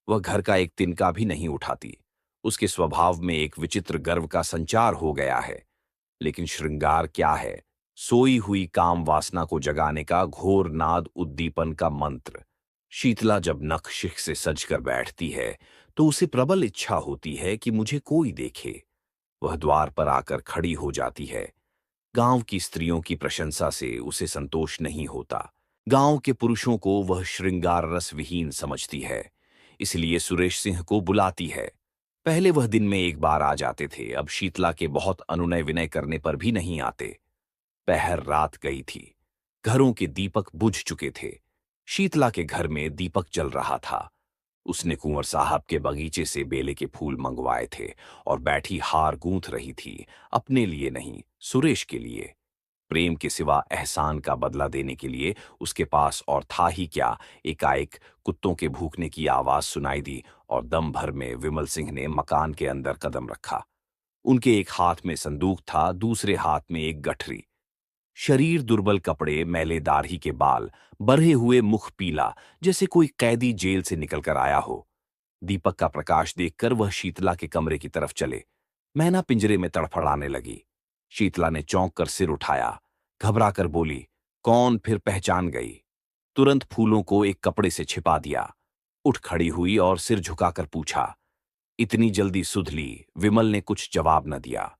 वह घर का एक तिनका भी नहीं उठाती। उसके स्वभाव में एक विचित्र गर्व का संचार हो गया है। लेकिन श्रृंगार क्या है? सोई हुई काम वासना को जगाने का घोर नाद उद्दीपन का मंत्र। शीतला जब नख शिख से सज कर बैठती है तो उसे प्रबल इच्छा होती है कि मुझे कोई देखे। वह द्वार पर आकर खड़ी हो जाती है। गांव की स्त्रियों की प्रशंसा से उसे संतोष नहीं होता। गांव के पुरुषों को वह श्रृंगार रस विहीन समझती है, इसलिए सुरेश सिंह को बुलाती है। पहले वह दिन में एक बार आ जाते थे, अब शीतला के बहुत अनुनय विनय करने पर भी नहीं आते। पहर रात गई थी। घरों के दीपक बुझ चुके थे। शीतला के घर में दीपक जल रहा था। उसने कुंवर साहब के बगीचे से बेले के फूल मंगवाए थे और बैठी हार गूंथ रही थी, अपने लिए नहीं, सुरेश के लिए। प्रेम के सिवा एहसान का बदला देने के लिए उसके पास और था ही क्या। एकाएक कुत्तों के भूखने की आवाज सुनाई दी और दम भर में विमल सिंह ने मकान के अंदर कदम रखा। उनके एक हाथ में संदूक था, दूसरे हाथ में एक गठरी। शरीर दुर्बल, कपड़े मैले, दाढ़ी के बाल, बरहे हुए मुख पीला, जैसे कोई कैदी जेल से निकलकर आया हो। दीपक का प्रकाश देखकर वह शीतला के कमरे की तरफ चले। मैना पिंजरे में तड़फड़ाने लगी। शीतला ने चौंक कर सिर उठाया, घबरा कर बोली, कौन? फिर पहचान गई। तुरंत फूलों को एक कपड़े से छिपा दिया। उठ खड़ी हुई और सिर झुकाकर पूछा, इतनी जल्दी सुध ली? विमल ने कुछ जवाब न दिया।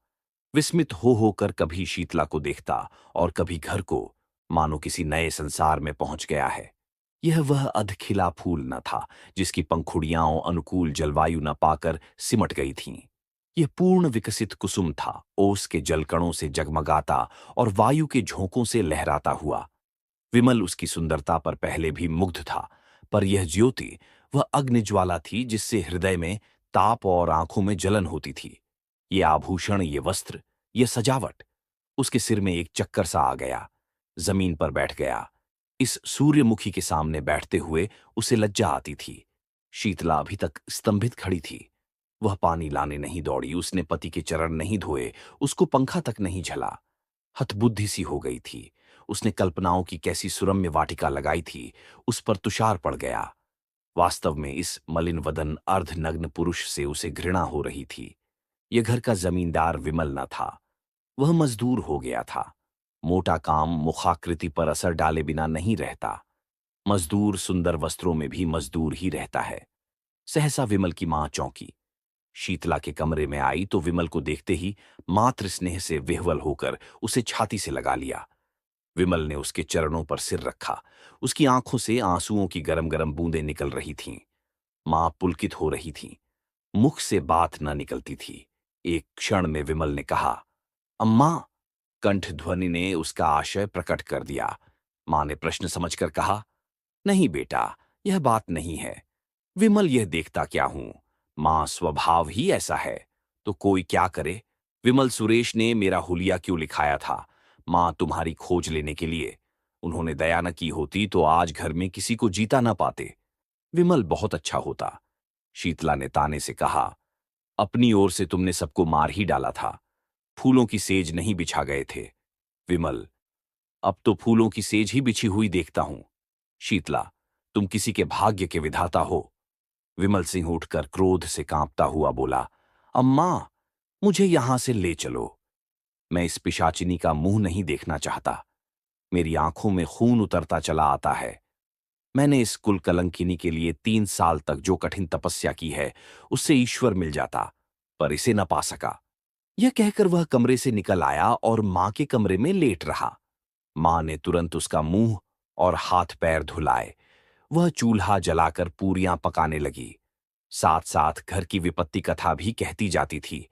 विस्मित हो होकर कभी शीतला को देखता और कभी घर को, मानो किसी नए संसार में पहुंच गया है। यह वह अधखिला फूल न था जिसकी पंखुड़ियां अनुकूल जलवायु न पाकर सिमट गई थीं। यह पूर्ण विकसित कुसुम था, ओस के जलकणों से जगमगाता और वायु के झोंकों से लहराता हुआ। विमल उसकी सुंदरता पर पहले भी मुग्ध था, पर यह ज्योति वह अग्निज्वाला थी जिससे हृदय में ताप और आंखों में जलन होती थी। ये आभूषण, ये वस्त्र, ये सजावट। उसके सिर में एक चक्कर सा आ गया। जमीन पर बैठ गया। इस सूर्यमुखी के सामने बैठते हुए उसे लज्जा आती थी। शीतला अभी तक स्तंभित खड़ी थी। वह पानी लाने नहीं दौड़ी, उसने पति के चरण नहीं धोए, उसको पंखा तक नहीं झला। हतबुद्धि सी हो गई थी। उसने कल्पनाओं की कैसी सुरम्य वाटिका लगाई थी, उस पर तुषार पड़ गया। वास्तव में इस मलिन वदन अर्धनग्न पुरुष से उसे घृणा हो रही थी। यह घर का जमींदार विमल न था, वह मजदूर हो गया था। मोटा काम मुखाकृति पर असर डाले बिना नहीं रहता। मजदूर सुंदर वस्त्रों में भी मजदूर ही रहता है। सहसा विमल की मां चौंकी। शीतला के कमरे में आई तो विमल को देखते ही मातृ स्नेह से विह्वल होकर उसे छाती से लगा लिया। विमल ने उसके चरणों पर सिर रखा। उसकी आंखों से आंसुओं की गरम गरम बूंदें निकल रही थीं। मां पुलकित हो रही थीं। मुख से बात न निकलती थी। एक क्षण में विमल ने कहा, अम्मा। कंठ ध्वनि ने उसका आशय प्रकट कर दिया। मां ने प्रश्न समझकर कहा, नहीं बेटा, यह बात नहीं है। विमल, यह देखता क्या हूं? मां, स्वभाव ही ऐसा है तो कोई क्या करे। विमल, सुरेश ने मेरा हुलिया क्यों लिखाया था? मां, तुम्हारी खोज लेने के लिए। उन्होंने दया न की होती तो आज घर में किसी को जीता न पाते। विमल, बहुत अच्छा होता। शीतला ने ताने से कहा, अपनी ओर से तुमने सबको मार ही डाला था। फूलों की सेज नहीं बिछा गए थे। विमल, अब तो फूलों की सेज ही बिछी हुई देखता हूं। शीतला, तुम किसी के भाग्य के विधाता हो। विमल सिंह उठकर क्रोध से कांपता हुआ बोला, अम्मा, मुझे यहां से ले चलो। मैं इस पिशाचिनी का मुंह नहीं देखना चाहता। मेरी आंखों में खून उतरता चला आता है। मैंने इस कुल कलंकिनी के लिए 3 साल तक जो कठिन तपस्या की है, उससे ईश्वर मिल जाता, पर इसे न पा सका। यह कहकर वह कमरे से निकल आया और मां के कमरे में लेट रहा। मां ने तुरंत उसका मुंह और हाथ पैर धुलाए। वह चूल्हा जलाकर पूरियां पकाने लगी। साथ साथ घर की विपत्ति कथा भी कहती जाती थी।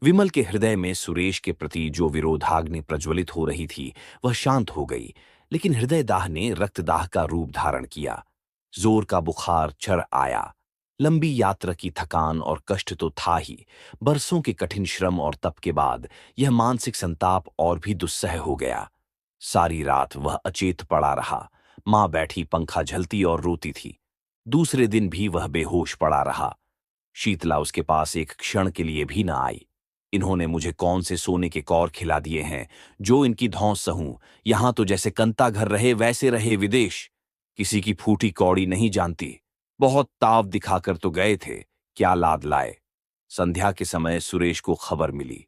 विमल के हृदय में सुरेश के प्रति जो विरोधाग्नि प्रज्वलित हो रही थी, वह शांत हो गई, लेकिन हृदय दाह ने रक्तदाह का रूप धारण किया। जोर का बुखार चढ़ आया। लंबी यात्रा की थकान और कष्ट तो था ही, बरसों के कठिन श्रम और तप के बाद यह मानसिक संताप और भी दुस्सह हो गया। सारी रात वह अचेत पड़ा रहा। मां बैठी पंखा झलती और रोती थी। दूसरे दिन भी वह बेहोश पड़ा रहा। शीतला उसके पास एक क्षण के लिए भी न आई। इन्होंने मुझे कौन से सोने के कौर खिला दिए हैं, जो इनकी धौंस सहूं। यहां तो जैसे कंता घर रहे वैसे रहे विदेश। किसी की फूटी कौड़ी नहीं जानती। बहुत ताव दिखाकर तो गए थे, क्या लाद लाए। संध्या के समय सुरेश को खबर मिली।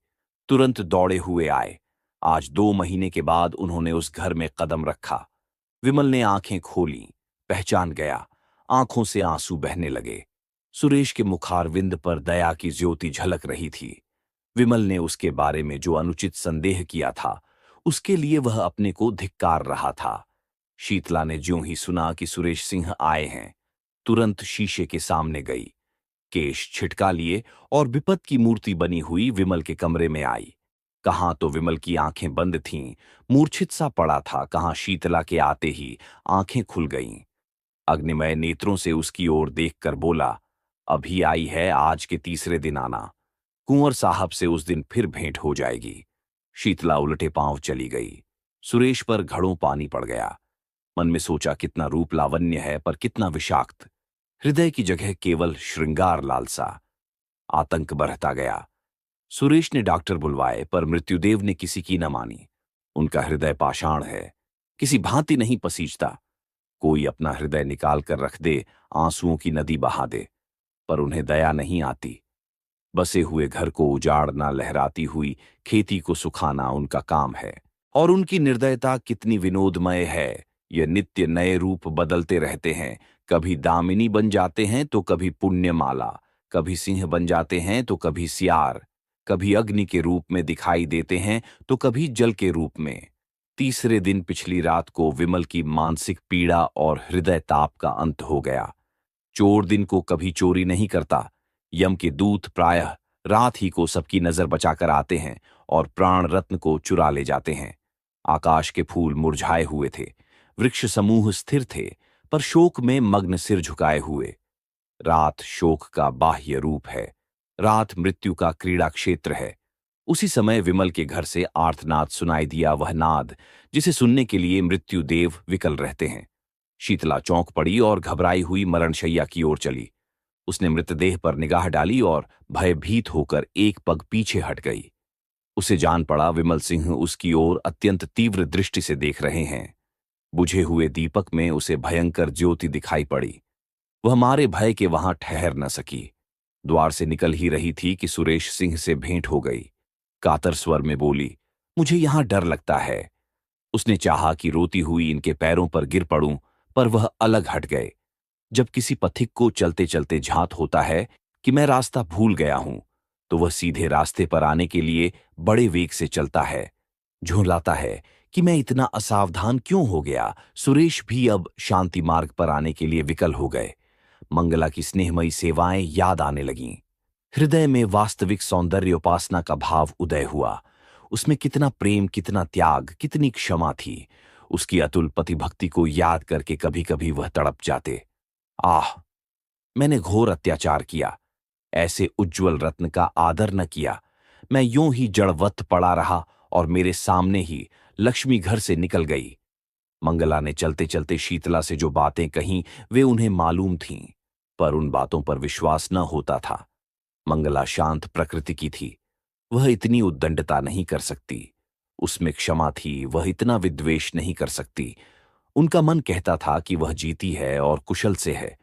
तुरंत दौड़े हुए आए। आज 2 महीने के बाद उन्होंने उस घर में कदम रखा। विमल ने आंखें खोलीं, पहचान गया। आंखों से आंसू बहने लगे। सुरेश के मुखारविंद पर दया की ज्योति झलक रही थी। विमल ने उसके बारे में जो अनुचित संदेह किया था, उसके लिए वह अपने को धिक्कार रहा था। शीतला ने ज्यों ही सुना कि सुरेश सिंह आए हैं, तुरंत शीशे के सामने गई, केश छिटका लिए और विपत की मूर्ति बनी हुई विमल के कमरे में आई। कहां तो विमल की आंखें बंद थीं, मूर्छित सा पड़ा था, कहां शीतला के आते ही आंखें खुल गईं। अग्निमय नेत्रों से उसकी ओर देखकर बोला, अभी आई है, आज के तीसरे दिन आना। कुंवर साहब से उस दिन फिर भेंट हो जाएगी। शीतला उलटे पांव चली गई। सुरेश पर घड़ों पानी पड़ गया। मन में सोचा, कितना रूप लावण्य है, पर कितना विषाक्त। हृदय की जगह केवल श्रृंगार लालसा। आतंक बढ़ता गया। सुरेश ने डॉक्टर बुलवाए, पर मृत्युदेव ने किसी की न मानी। उनका हृदय पाषाण है, किसी भांति नहीं पसीजता। कोई अपना हृदय निकाल कर रख दे, आंसुओं की नदी बहा दे, पर उन्हें दया नहीं आती। बसे हुए घर को उजाड़ना, लहराती हुई खेती को सुखाना उनका काम है। और उनकी निर्दयता कितनी विनोदमय है। ये नित्य नए रूप बदलते रहते हैं। कभी दामिनी बन जाते हैं तो कभी पुण्यमाला, कभी सिंह बन जाते हैं तो कभी सियार, कभी अग्नि के रूप में दिखाई देते हैं तो कभी जल के रूप में। तीसरे दिन पिछली रात को विमल की मानसिक पीड़ा और हृदय ताप का अंत हो गया। चोर दिन को कभी चोरी नहीं करता। यम के दूत प्रायः रात ही को सबकी नजर बचाकर आते हैं और प्राण रत्न को चुरा ले जाते हैं। आकाश के फूल मुरझाए हुए थे। वृक्ष समूह स्थिर थे, पर शोक में मग्न सिर झुकाए हुए। रात शोक का बाह्य रूप है। रात मृत्यु का क्रीड़ा क्षेत्र है। उसी समय विमल के घर से आर्तनाद सुनाई दिया, वह नाद जिसे सुनने के लिए मृत्युदेव विकल रहते हैं। शीतला चौंक पड़ी और घबराई हुई मरणशैया की ओर चली। उसने मृतदेह पर निगाह डाली और भयभीत होकर एक पग पीछे हट गई। उसे जान पड़ा विमल सिंह उसकी ओर अत्यंत तीव्र दृष्टि से देख रहे हैं। बुझे हुए दीपक में उसे भयंकर ज्योति दिखाई पड़ी। वह मारे भय के वहां ठहर न सकी। द्वार से निकल ही रही थी कि सुरेश सिंह से भेंट हो गई। कातर स्वर में बोली, मुझे यहां डर लगता है। उसने चाहा कि रोती हुई इनके पैरों पर गिर पड़ूं, पर वह अलग हट गए। जब किसी पथिक को चलते चलते झांत होता है कि मैं रास्ता भूल गया हूं, तो वह सीधे रास्ते पर आने के लिए बड़े वेग से चलता है। झुंझलाता है कि मैं इतना असावधान क्यों हो गया। सुरेश भी अब शांति मार्ग पर आने के लिए विकल हो गए। मंगला की स्नेहमयी सेवाएं याद आने लगीं। हृदय में वास्तविक सौंदर्य उपासना का भाव उदय हुआ। उसमें कितना प्रेम, कितना त्याग, कितनी क्षमा थी। उसकी अतुल पतिभक्ति को याद करके कभी कभी वह तड़प जाते। आह, मैंने घोर अत्याचार किया। ऐसे उज्ज्वल रत्न का आदर न किया। मैं यूं ही जड़वत पड़ा रहा और मेरे सामने ही लक्ष्मी घर से निकल गई। मंगला ने चलते चलते शीतला से जो बातें कहीं, वे उन्हें मालूम थीं, पर उन बातों पर विश्वास न होता था। मंगला शांत प्रकृति की थी। वह इतनी उद्दंडता नहीं कर सकती। उसमें क्षमा थी, वह इतना विद्वेष नहीं कर सकती। उनका मन कहता था कि वह जीती है और कुशल से है।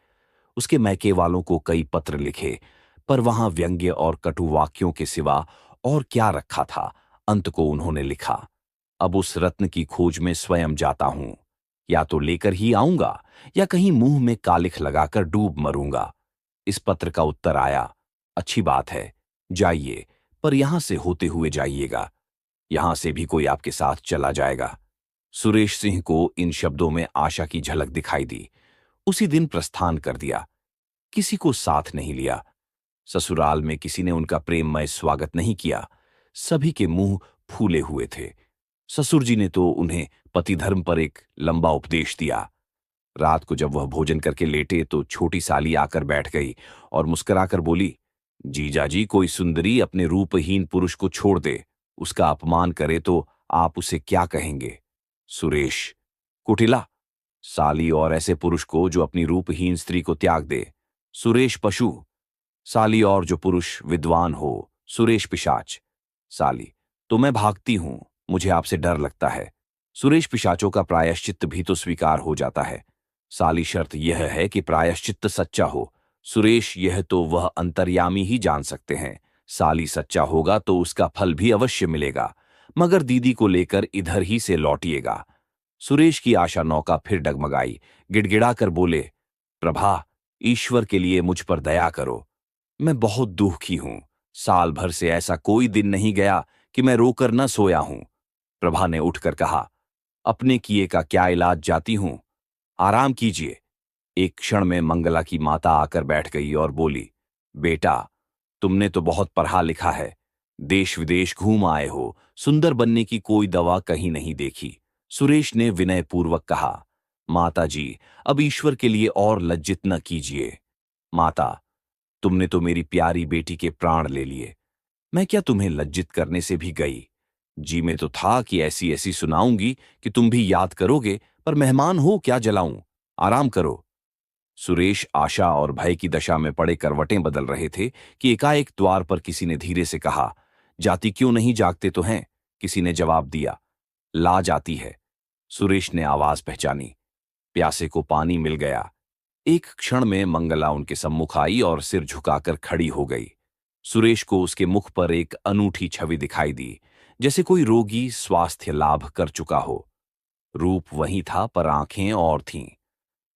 उसके मैके वालों को कई पत्र लिखे, पर वहां व्यंग्य और कटु वाक्यों के सिवा और क्या रखा था। अंत को उन्होंने लिखा, अब उस रत्न की खोज में स्वयं जाता हूं। या तो लेकर ही आऊंगा या कहीं मुंह में कालिख लगाकर डूब मरूंगा। इस पत्र का उत्तर आया, अच्छी बात है, जाइए, पर यहां से होते हुए जाइएगा। यहां से भी कोई आपके साथ चला जाएगा। सुरेश सिंह को इन शब्दों में आशा की झलक दिखाई दी। उसी दिन प्रस्थान कर दिया। किसी को साथ नहीं लिया। ससुराल में किसी ने उनका प्रेममय स्वागत नहीं किया। सभी के मुंह फूले हुए थे। ससुर जी ने तो उन्हें पतिधर्म पर एक लंबा उपदेश दिया। रात को जब वह भोजन करके लेटे तो छोटी साली आकर बैठ गई और मुस्कुराकर बोली, जीजाजी, कोई सुंदरी अपने रूपहीन पुरुष को छोड़ दे, उसका अपमान करे तो आप उसे क्या कहेंगे? सुरेश, कुटिला। साली, और ऐसे पुरुष को जो अपनी रूपहीन स्त्री को त्याग दे। सुरेश, पशु। साली, और जो पुरुष विद्वान हो। सुरेश, पिशाच। साली, तो मैं भागती हूं, मुझे आपसे डर लगता है। सुरेश, पिशाचों का प्रायश्चित्त भी तो स्वीकार हो जाता है। साली, शर्त यह है कि प्रायश्चित्त सच्चा हो। सुरेश, यह तो वह अंतर्यामी ही जान सकते हैं। साली, सच्चा होगा तो उसका फल भी अवश्य मिलेगा, मगर दीदी को लेकर इधर ही से लौटिएगा। सुरेश की आशा नौका फिर डगमगाई। गिड़गिड़ाकर बोले, प्रभा, ईश्वर के लिए मुझ पर दया करो। मैं बहुत दुखी हूं। साल भर से ऐसा कोई दिन नहीं गया कि मैं रोकर न सोया हूं। प्रभा ने उठकर कहा, अपने किए का क्या इलाज, जाती हूं, आराम कीजिए। एक क्षण में मंगला की माता आकर बैठ गई और बोली, बेटा, तुमने तो बहुत पढ़ा लिखा है, देश विदेश घूम आए हो, सुंदर बनने की कोई दवा कहीं नहीं देखी। सुरेश ने विनयपूर्वक कहा, माता जी, अब ईश्वर के लिए और लज्जित न कीजिए। माता, तुमने तो मेरी प्यारी बेटी के प्राण ले लिए। मैं क्या तुम्हें लज्जित करने से भी गई? जी में तो था कि ऐसी ऐसी सुनाऊंगी कि तुम भी याद करोगे, पर मेहमान हो, क्या जलाऊं? आराम करो। सुरेश आशा और भय की दशा में पड़े करवटें बदल रहे थे कि एकाएक द्वार पर किसी ने धीरे से कहा, जाती क्यों नहीं, जागते तो हैं? किसी ने जवाब दिया, ला जाती है। सुरेश ने आवाज पहचानी। प्यासे को पानी मिल गया। एक क्षण में मंगला उनके सम्मुख आई और सिर झुकाकर खड़ी हो गई। सुरेश को उसके मुख पर एक अनूठी छवि दिखाई दी, जैसे कोई रोगी स्वास्थ्य लाभ कर चुका हो। रूप वही था, पर आंखें और थीं।